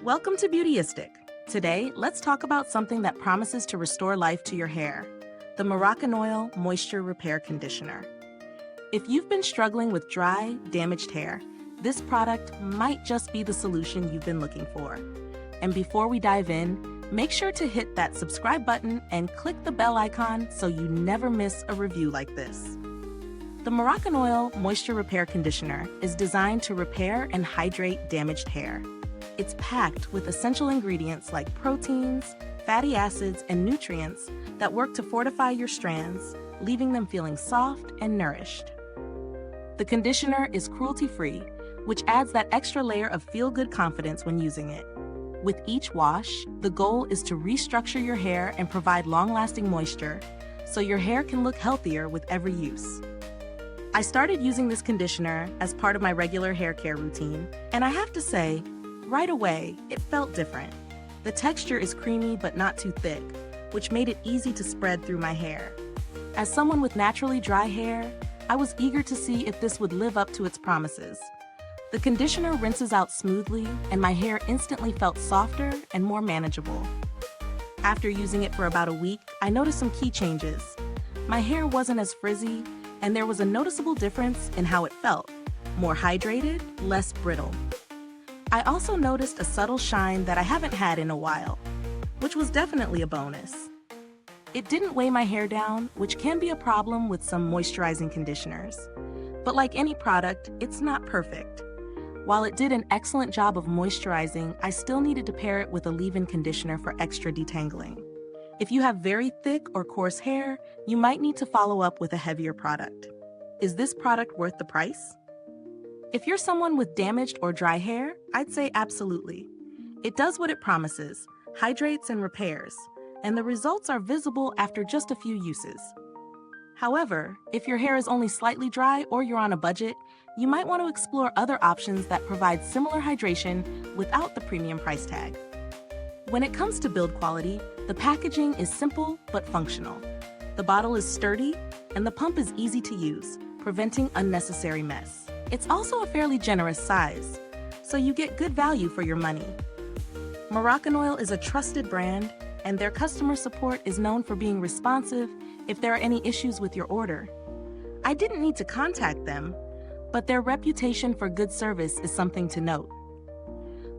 Welcome to Beautyistic. Today, let's talk about something that promises to restore life to your hair, the Moroccanoil Moisture Repair Conditioner. If you've been struggling with dry, damaged hair, this product might just be the solution you've been looking for. And before we dive in, make sure to hit that subscribe button and click the bell icon so you never miss a review like this. The Moroccanoil Moisture Repair Conditioner is designed to repair and hydrate damaged hair. It's packed with essential ingredients like proteins, fatty acids, and nutrients that work to fortify your strands, leaving them feeling soft and nourished. The conditioner is cruelty-free, which adds that extra layer of feel-good confidence when using it. With each wash, the goal is to restructure your hair and provide long-lasting moisture so your hair can look healthier with every use. I started using this conditioner as part of my regular hair care routine, and I have to say, right away, it felt different. The texture is creamy but not too thick, which made it easy to spread through my hair. As someone with naturally dry hair, I was eager to see if this would live up to its promises. The conditioner rinses out smoothly, and my hair instantly felt softer and more manageable. After using it for about a week, I noticed some key changes. My hair wasn't as frizzy, and there was a noticeable difference in how it felt, more hydrated, less brittle. I also noticed a subtle shine that I haven't had in a while, which was definitely a bonus. It didn't weigh my hair down, which can be a problem with some moisturizing conditioners. But like any product, it's not perfect. While it did an excellent job of moisturizing, I still needed to pair it with a leave-in conditioner for extra detangling. If you have very thick or coarse hair, you might need to follow up with a heavier product. Is this product worth the price? If you're someone with damaged or dry hair, I'd say absolutely. It does what it promises, hydrates and repairs, and the results are visible after just a few uses. However, if your hair is only slightly dry or you're on a budget, you might want to explore other options that provide similar hydration without the premium price tag. When it comes to build quality, the packaging is simple but functional. The bottle is sturdy, and the pump is easy to use, preventing unnecessary mess. It's also a fairly generous size, so you get good value for your money. Moroccanoil is a trusted brand, and their customer support is known for being responsive if there are any issues with your order. I didn't need to contact them, but their reputation for good service is something to note.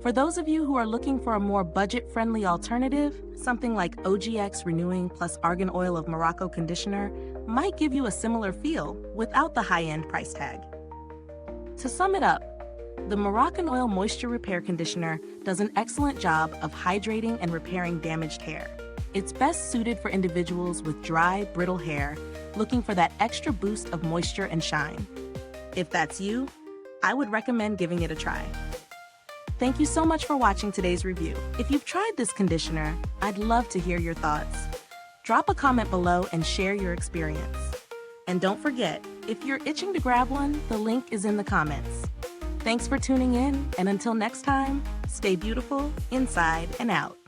For those of you who are looking for a more budget-friendly alternative, something like OGX Renewing plus Argan Oil of Morocco Conditioner might give you a similar feel without the high-end price tag. To sum it up, the Moroccanoil Moisture Repair Conditioner does an excellent job of hydrating and repairing damaged hair. It's best suited for individuals with dry, brittle hair looking for that extra boost of moisture and shine. If that's you, I would recommend giving it a try. Thank you so much for watching today's review. If you've tried this conditioner, I'd love to hear your thoughts. Drop a comment below and share your experience. And don't forget, if you're itching to grab one, the link is in the comments. Thanks for tuning in, and until next time, stay beautiful inside and out.